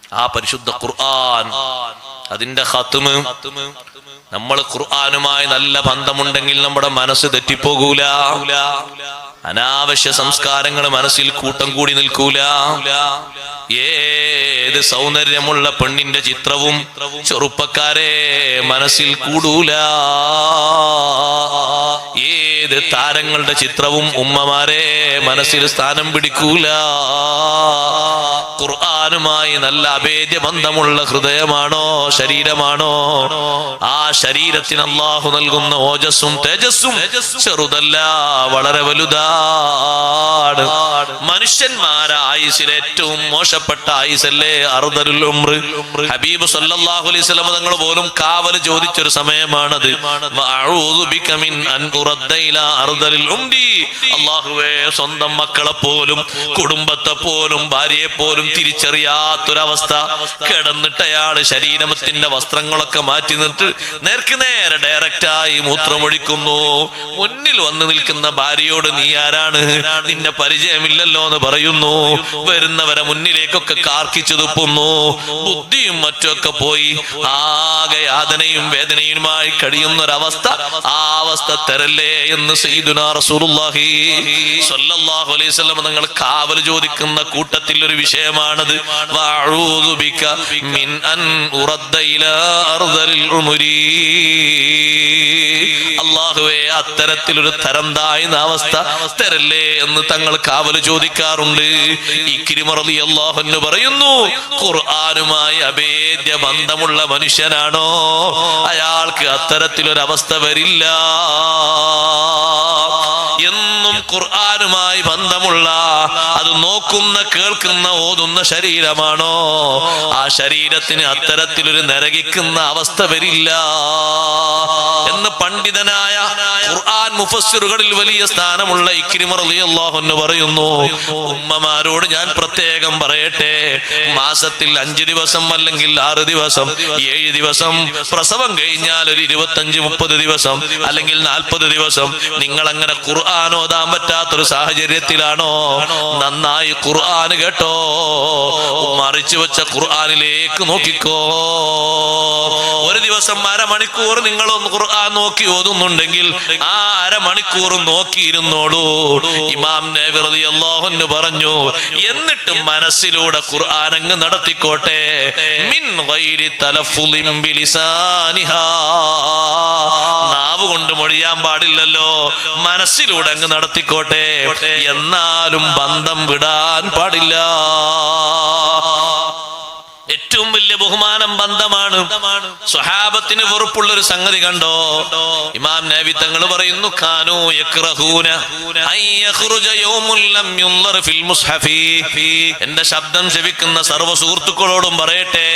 ആ പരിശുദ്ധ ഖുർആൻ, അതിന്റെ ഖത്മ്, നമ്മൾ ഖുർആനുമായി നല്ല ബന്ധമുണ്ടെങ്കിൽ നമ്മുടെ മനസ്സ് തെറ്റിപ്പോകൂല. അനാവശ്യ സംസ്കാരങ്ങൾ മനസ്സിൽ കൂട്ടം കൂടി നിൽക്കൂല. ഏത് സൗന്ദര്യമുള്ള പെണ്ണിന്റെ ചിത്രവും ചെറുപ്പക്കാരെ മനസ്സിൽ കൂടൂല. ഏത് താരങ്ങളുടെ ചിത്രവും ഉമ്മമാരെ മനസ്സിൽ സ്ഥാനം പിടിക്കൂല. ഖുർആനുമായി നല്ല അഭേദ്യ ബന്ധമുള്ള ഹൃദയമാണോ, ശരീരമാണോ, ആ ശരീരത്തിന് അല്ലാഹു നൽകുന്ന ഓജസ്സും തേജസ്സും ചെറുതല്ല, വളരെ വലുതാണ്. മനുഷ്യന്മാരെ ആയുസ്സിൽ ഏറ്റവും മോശപ്പെട്ട ആയുസല്ലേ അർദലുൽ ഉംറ്. ഹബീബ് സല്ലല്ലാഹു അലൈഹി വസല്ലം തങ്ങൾ പോലും കാവൽ ചോദിച്ചൊരു സമയമാണത്. വഅഊദു ബിക മിൻ അൻ ഉറദ്ദ ഇലാ അർദലിൽ ഉംരി. അല്ലാഹുവേ, സ്വന്തം മക്കളെ പോലും കുടുംബത്തെ പോലും ഭാര്യയെ പോലും പോലും തിരിച്ചറിയാത്തൊരവസ്ഥ. കിടന്നിട്ട് അയാള് ശരീരത്തിന്റെ വസ്ത്രങ്ങളൊക്കെ മാറ്റി നിന്നിട്ട് നേർക്ക് നേരെ ഡയറക്റ്റായി മൂത്രമൊഴിക്കുന്നു. മുന്നിൽ വന്ന് നിൽക്കുന്ന ഭാര്യയോട് നീ ആരാണ്, നിന്നെ പരിചയമില്ലല്ലോ എന്ന് പറയുന്നു. വരുന്നവരെ മുന്നിലേക്കൊക്കെ കാർക്കിച്ചു തുപ്പുന്നു. ബുദ്ധിയും മറ്റുമൊക്കെ പോയി ആകെ യാതനയും വേദനയുമായി കഴിയുന്നൊരവസ്ഥ. ആ അവസ്ഥ തരല്ലേ എന്ന് സയ്യിദുനാ റസൂലുള്ളാഹി സ്വല്ലല്ലാഹു അലൈഹി വസല്ലം തങ്ങൾ കാവൽ ചോദിക്കുന്ന കൂട്ടത്തിൽ ഒരു വിഷയമാണത്. വഅഊദു ബിക മിൻ അൻ ഉറദ്ദ ഇലാ അർദലിൽ ഉമുരി. അല്ലാഹുവേ, അത്തരത്തിലൊരു തരം താഴ്ന്ന അവസ്ഥ തരല്ലേ എന്ന് തങ്ങൾ കാവൽ ചോദിക്കാറുണ്ട്. ഇക്രിമ റളിയല്ലാഹു അൻഹു പറയുന്നു, ഖുർആനുമായി അഭേദ്യ ബന്ധമുള്ള മനുഷ്യനാണോ അയാൾക്ക് അത്തരത്തിലൊരവസ്ഥ വരില്ല. എന്നും ഖുർആനുമായി ബന്ധമുള്ള, അത് നോക്കുന്ന കേൾക്കുന്ന ഓതുന്ന ശരീരമാണോ ആ ശരീരത്തിന് അത്തരത്തിലൊരു നരകിക്കുന്ന അവസ്ഥ വരില്ല എന്ന് പണ്ഡിതനായ ഖുർആൻ മുഫസ്സിറുകളിൽ വലിയ സ്ഥാനമുള്ള ഇക്രിമ റളിയല്ലാഹു അൻഹു പറയുന്നു. ഉമ്മമാരോട് ഞാൻ പ്രത്യേകം പറയട്ടെ, മാസത്തിൽ 5 ദിവസം അല്ലെങ്കിൽ 6 ദിവസം 7 ദിവസം പ്രസവം കഴിഞ്ഞാൽ ഒരു 25-30 ദിവസം അല്ലെങ്കിൽ 40 ദിവസം നിങ്ങൾ അങ്ങനെ ഖുർആൻ ഓതാൻ പറ്റാത്തൊരു സാഹചര്യത്തിലാണോ, നന്നായി ഖുർആൻ കേട്ടോ, മറിച്ചു വെച്ച ഖുർആനിലേക്ക് നോക്കിക്കോ. ഒരു ദിവസം 1/2 മണിക്കൂർ നിങ്ങളൊന്ന് ഖുർആൻ നോക്കി ഓതുന്നുണ്ടെങ്കിൽ ആ 1/2 മണിക്കൂർ നോക്കിയിരുന്നോളൂ. ഇമാം നബി റളിയല്ലാഹു അൻഹു പറഞ്ഞു, എന്നിട്ട് മനസ്സിലൂടെ ഖുർആൻ അങ്ങ് നടത്തിക്കോട്ടെ. മിൻ ഗൈരി തലഫുളിൻ ബിലിസാനിഹാ, നാവ് കൊണ്ട് മൊഴിയാൻ പാടില്ലല്ലോ, മനസ്സിലൂടെ അങ്ങ് നടത്തിക്കോട്ടെ. എന്നാലും ബന്ധം വിടാൻ പാടില്ല. ഏറ്റവും വലിയ ബഹുമാനം ബന്ധമാണ്. സ്വഹാബത്തിന് വെറുപ്പുള്ള ഒരു സംഗതി കണ്ടോ? ഇമാം നബി തങ്ങൾ പറയുന്നു, കാനൂ യക്റഹൂന അൻ യഖ്റുജ യൗമുൻ ലം യുൻളർ ഫിൽ മുസ്ഹഫി. എന്റെ ശബ്ദം ശ്രവിക്കുന്ന സർവ്വ സുഹൃത്തുക്കളോടും പറയട്ടെ,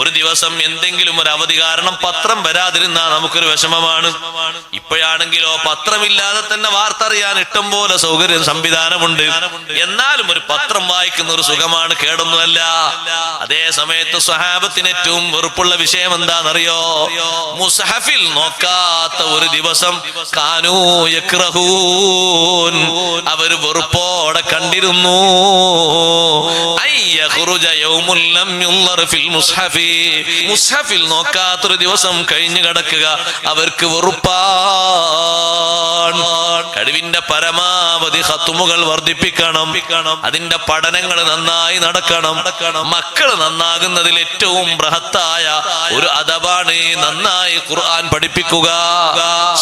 ഒരു ദിവസം എന്തെങ്കിലും ഒരു അവധി കാരണം പത്രം വരാതിരുന്നാൽ നമുക്കൊരു വിഷമമാണ്. ഇപ്പോഴാണെങ്കിലോ പത്രമില്ലാതെ തന്നെ വാർത്ത അറിയാൻ ഇഷ്ടം പോലെ സൗകര്യം സംവിധാനമുണ്ട്. എന്നാലും ഒരു പത്രം വായിക്കുന്ന ഒരു സുഖമാണ്, കേടൊന്നുമല്ല. അതേ സമയത്ത് സ്വഹാബത്തിന് ഏറ്റവും വെറുപ്പുള്ള വിഷയം എന്താണെന്നറിയോ? മുസ്ഹഫിൽ നോക്കാത്ത ഒരു ദിവസം കാനൂ യക്റഹൂൻ, അവർ വെറുപ്പോടെ കണ്ടിരുന്നു. മുസ്ഹഫിൽ നോക്കാത്തൊരു ദിവസം കഴിഞ്ഞു കിടക്കുക അവർക്ക് വെറുപ്പാണ്. കഴിവിന്റെ പരമാവധി ഖത്മുകൾ വർദ്ധിപ്പിക്കണം, അതിന്റെ പഠനങ്ങൾ നന്നായി നടക്കണം. മക്കൾ നന്നാകുന്നതിൽ ഏറ്റവും ബൃഹത്തായ ഒരു അദബാണ് നന്നായി ഖുർആൻ പഠിപ്പിക്കുക.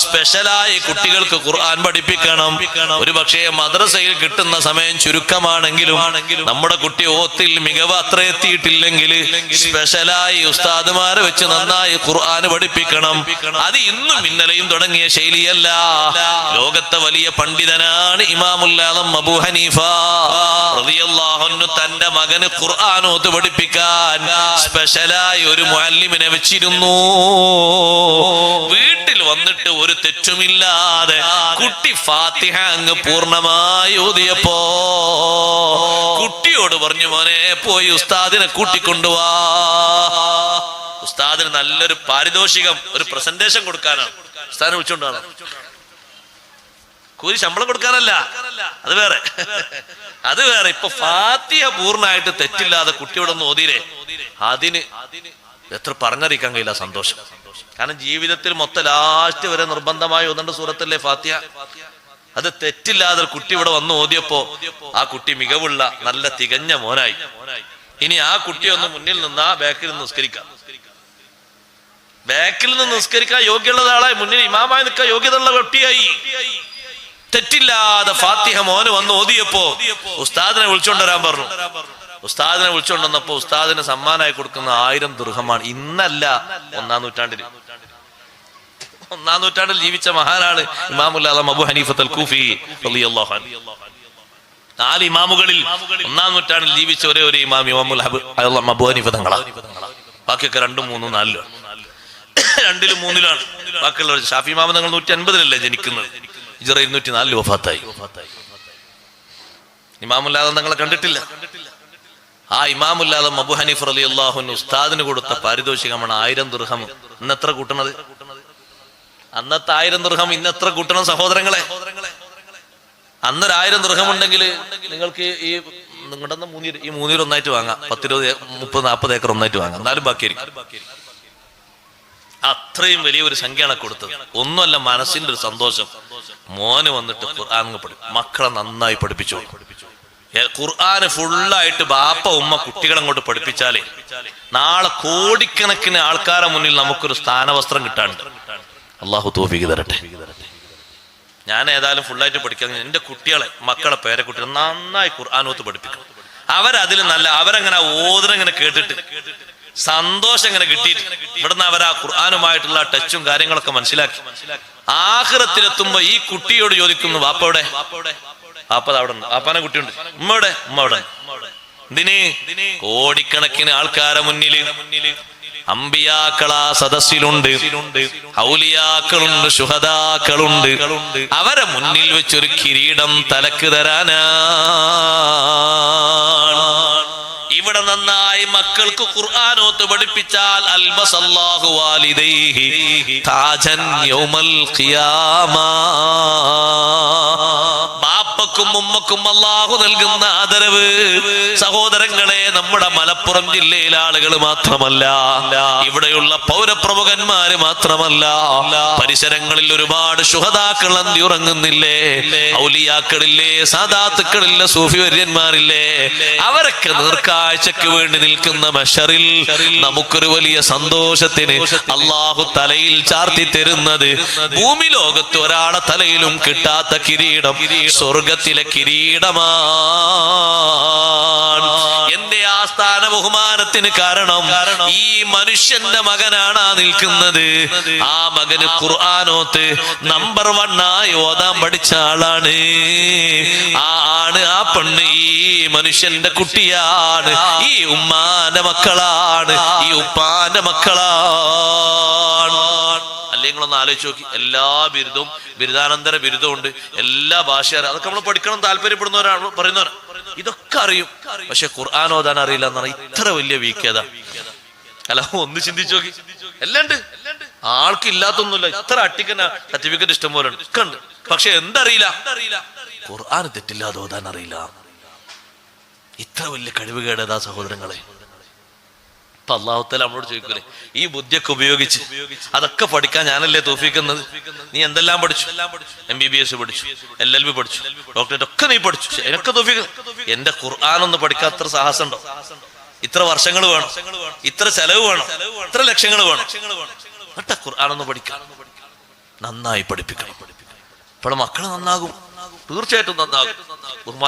സ്പെഷ്യലായി കുട്ടികൾക്ക് ഖുർആൻ പഠിപ്പിക്കണം. ഒരു പക്ഷേ മദ്രസയിൽ കിട്ടുന്ന സമയം ചുരുക്കമാണെങ്കിലും നമ്മുടെ കുട്ടി ഓത്തിൽ മികവ് അത്ര എത്തിയിട്ടില്ലെങ്കിൽ സ്പെഷ്യലായി ഉസ്താദുമാരെ വെച്ച് നന്നായി ഖുർആൻ പഠിപ്പിക്കണം. അത് ഇന്നും ഇന്നലെയും തുടങ്ങിയ ശൈലിയല്ല. ലോകത്തെ വലിയ പണ്ഡിതനാണ് ഇമാമുൽ ആദം അബൂ ഹനീഫ റളിയല്ലാഹു അൻഹു. തന്റെ മകന് ഖുർആൻ ഓത്ത് പഠിപ്പിക്കാൻ സ്പെഷ്യലായി ഒരു മുഅല്ലിമിനെ വെച്ചിരുന്നു. വീട്ടിൽ വന്നിട്ട് ഒരു തെറ്റുമില്ലാതെ കുട്ടി ഫാത്തിഹ അങ്ങ് പൂർണ്ണമായി ഓതിയപ്പോ കുട്ടിയോട് പറഞ്ഞു, മോനെ പോയി ഉസ്താദിനെ കൂട്ടിക്കൊണ്ടുവാ. ഉസ്താദിന് നല്ലൊരു പാരിതോഷികം, ഒരു പ്രസന്റേഷൻ കൊടുക്കാനാണ് ഉസ്താദിനെ വിളിച്ചുകൊണ്ടാണ്. കൂലി ശമ്പളം കൊടുക്കാനല്ല, അത് വേറെ. ഇപ്പൊ ഫാത്തിഹ പൂർണ്ണമായിട്ട് തെറ്റില്ലാതെ കുട്ടിയോടൊന്ന് ഓതിരേ, അതിന് എത്ര പറഞ്ഞറിയിക്കാൻ കഴിയില്ല സന്തോഷം. കാരണം ജീവിതത്തിൽ മൊത്തം ലാസ്റ്റ് വരെ നിർബന്ധമായി ഓതേണ്ട സൂറത്തല്ലേ ഫാത്തിഹ. അത് തെറ്റില്ലാതെ കുട്ടി ഇവിടെ വന്ന് ഓതിയപ്പോ ആ കുട്ടി മികവുള്ള നല്ല തികഞ്ഞ മോനായി. ഇനി ആ കുട്ടിയെ ഒന്ന് മുന്നിൽ നിന്നാ ബാക്കിൽ നിന്ന് നിസ്കരിക്കാം. ബാക്കിൽ നിന്ന് നിസ്കരിക്കാൻ യോഗ്യമുള്ള ആളായി, മുന്നിൽ ഇമാമായി നിൽക്കാൻ യോഗ്യതയുള്ള കുട്ടിയായി. തെറ്റില്ലാതെ ഫാത്തിഹ മോന് വന്ന് ഓതിയപ്പോ ഉസ്താദിനെ വിളിച്ചോണ്ടുവരാൻ പറഞ്ഞു. ഉസ്താദിനെ വിളിച്ചോണ്ടുവന്നപ്പോ ഉസ്താദിന് സമ്മാനമായി കൊടുക്കുന്ന 1000 ദിർഹമാണ്. ഇന്നല്ല, 1-ാം നൂറ്റാണ്ടിൽ. 1-ാം നൂറ്റാണ്ടിൽ ജീവിച്ച മഹാനാണ് ഇമാമുൽ ആദം അബൂ ഹനീഫത്തുൽ കൂഫി റളിയല്ലാഹു അൻഹു. 4 ഇമാമുകളിൽ 1-ാം നൂറ്റാണ്ടിൽ ജീവിച്ച ഒരേ ഒരു ഇമാം ഇമാമുൽ അബൂ ഹനീഫ തങ്ങളാണ്. ബാക്കിയൊക്കെ 2, 3, 4 2-ലും 3-ലാണ്. ബാക്കിയുള്ളവർ ഷാഫി ഇമാം തങ്ങൾ 150-ലല്ലേ ജനിക്കുന്നത്. ഹിജ്റ 204 വഫാത്തായി. ഇമാമുൽ ആദം തങ്ങളെ കണ്ടിട്ടില്ല. ആ ഇമാമുല്ലാദം അബൂ ഹനീഫ റളിയല്ലാഹു അൻഹു ഉസ്താദിന് കൊടുത്ത പാരിതോഷികമാണ് 1000 ദിർഹം. ഇന്ന് എത്ര കൂട്ടണത്? അന്നത്തെ 1000 ദിർഹം ഇന്ന് എത്ര കൂട്ടണം സഹോദരങ്ങളെ? അന്നൊരു 1000 ദിർഹം ഉണ്ടെങ്കിൽ നിങ്ങൾക്ക് ഈ നിങ്ങളുടെ ഈ മൂന്നീർ ഒന്നായിട്ട് വാങ്ങാം. 10, 20, 30, 40 ഏക്കർ ഒന്നായിട്ട് വാങ്ങാം. എന്നാലും ബാക്കിയായിരിക്കും. അത്രയും വലിയൊരു സംഖ്യയാണ് കൊടുത്തത്. ഒന്നുമല്ല, മനസ്സിന്റെ ഒരു സന്തോഷം. മോന് വന്നിട്ട് ഖുർആൻ മക്കളെ നന്നായി പഠിപ്പിച്ചു. ഖുർആന് ഫുള്ളായിട്ട് ബാപ്പ ഉമ്മ കുട്ടികളെ അങ്ങോട്ട് പഠിപ്പിച്ചാലേ നാളെ കോടിക്കണക്കിന് ആൾക്കാരെ മുന്നിൽ നമുക്കൊരു സ്ഥാനവസ്ത്രം കിട്ടാനുണ്ട്. അള്ളാഹു തൗഫീഖ് തരട്ടെ. ഞാൻ ഏതായാലും ഫുള്ളായിട്ട് പഠിക്കാൻ എന്റെ കുട്ടികളെ, മക്കളെ, പേരക്കുട്ടികളെ നന്നായി ഖുർആനോത്ത് പഠിപ്പിക്കണം. അവരതിൽ നല്ല അവരങ്ങനെ ഓതിരങ്ങനെ കേട്ടിട്ട് സന്തോഷം ഇങ്ങനെ കിട്ടിയിട്ട് ഇവിടുന്ന് അവർ ആ ഖുർആനുമായിട്ടുള്ള ടച്ചും കാര്യങ്ങളൊക്കെ മനസ്സിലാക്കി ആഖിറത്തിലെത്തുമ്പോ ഈ കുട്ടിയോട് ചോദിക്കുന്നു, വാപ്പയുടെ വാപ്പ അവിടെ ഉണ്ട്, വാപ്പാനെ കുട്ടിയുണ്ട്, ഉമ്മ അവിടെ. ഇതിന് കോടിക്കണക്കിന് ആൾക്കാരെ മുന്നില് അമ്പിയാക്കളാ സദസ്സിലുണ്ട്, ഔലിയാക്കളുണ്ട്, ശുഹദാക്കളുണ്ട്. അവരെ മുന്നിൽ വെച്ചൊരു കിരീടം തലക്ക് തരാനാ. ഇവിടെ നന്നായി മക്കൾക്ക് ഖുർആനോത്ത് പഠിപ്പിച്ചാൽ അൽബസല്ലാഹു വാലിദൈഹി താജൻ യൗമൽ ഖിയാമ. ബാപ്പക്കും ഉമ്മക്കും അല്ലാഹു നൽകുന്ന ആദരവ് സഹോദരങ്ങളെ നമ്മുടെ മലപ്പുറം ജില്ലയിലെ ആളുകൾ മാത്രമല്ല, ഇവിടെയുള്ള പൗരപ്രമുഖന്മാര് മാത്രമല്ല, പരിസരങ്ങളിൽ ഒരുപാട് ശുഹദാക്കൾ അന്തി ഉറങ്ങുന്നില്ലേ, ഔലിയാക്കളില്ലേ, സാദാത്തുക്കളില്ലേ, സൂഫി വര്യന്മാരില്ലേ, അവരൊക്കെ നേർക്കാഴ്ചക്ക് വേണ്ടി നിൽക്കുന്ന മഹ്ശറിൽ നമുക്കൊരു വലിയ സന്തോഷത്തിന് അല്ലാഹു തലയിൽ ചാർത്തി തരുന്നത് ഭൂമി ലോകത്ത് ഒരാളെ തലയിലും കിട്ടാത്ത കിരീടം സ്വർഗത്തിലെ കിരീടമാണ്. എന്റെ ആസ്ഥാന ബഹുമാനത്തിന് കാരണം ഈ മനുഷ്യന്റെ മകനാണ് ആ നിൽക്കുന്നത്. ആ മകന് ഖുർആനോത്ത് നമ്പർ 1 ആയി ഓതാൻ പഠിച്ച ആളാണ്. ആ ആണ്, ആ പെണ്ണ് ഈ മനുഷ്യന്റെ കുട്ടിയാണ്, ഈ ഉമ്മാന്റെ മക്കളാണ്, ഈ ഉപ്പാന്റെ മക്കളാണ്. അല്ലെങ്കിൽ ഒന്ന് ആലോചിച്ച് നോക്കി, എല്ലാ ബിരുദവും ബിരുദാനന്തര ബിരുദവും ഉണ്ട്, എല്ലാ ഭാഷ അതൊക്കെ നമ്മൾ പഠിക്കണം താല്പര്യപ്പെടുന്നവരാണ്, പറയുന്നവരാണ്, ഇതൊക്കെ അറിയും. പക്ഷെ ഖുർആൻ ഓതാൻ അറിയില്ല എന്നാണ് ഇത്ര വലിയ വീക്യത. അല്ല, ഒന്ന് ചിന്തിച്ചു നോക്കി. എല്ലാം ഉണ്ട്, ആൾക്ക് ഇല്ലാത്തൊന്നുമില്ല. ഇത്ര അട്ടിക്കന സർട്ടിഫിക്കറ്റ് ഇഷ്ടം പോലെ ഉണ്ട്, ഒക്കെ ഉണ്ട്. പക്ഷെ എന്തറിയില്ല, ഖുർആൻ തെറ്റില്ലാതെ ഓതാൻ അറിയില്ല. ഇത്ര വലിയ കഴിവുകേടേതാ സഹോദരങ്ങളെ. ഇപ്പൊ അല്ലാഹു തആല നമ്മളോട് ചോദിക്കൂലേ, ഈ ബുദ്ധിയൊക്കെ ഉപയോഗിച്ച് അതൊക്കെ പഠിക്കാൻ ഞാനല്ലേ തൗഫീഖ്? നീ എന്തെല്ലാം പഠിച്ചു? MBBS പഠിച്ചു, LLB പഠിച്ചു, ഡോക്ടറേറ്റ് ഒക്കെ നീ പഠിച്ചു, എനിക്ക് തൗഫീഖ്. എന്റെ ഖുർആൻ ഒന്ന് പഠിക്കാൻ അത്ര സാഹസം ഉണ്ടോ? ഇത്ര വർഷങ്ങൾ വേണം, ഇത്ര ചെലവ് വേണം, ഇത്ര ലക്ഷങ്ങൾ വേണം. എന്നിട്ട് ഖുർആൻ ഒന്ന് പഠിക്കാൻ നന്നായി പഠിപ്പിക്കണം. ഇപ്പോൾ മക്കൾ നന്നാകും, തീർച്ചയായിട്ടും നന്നാകും.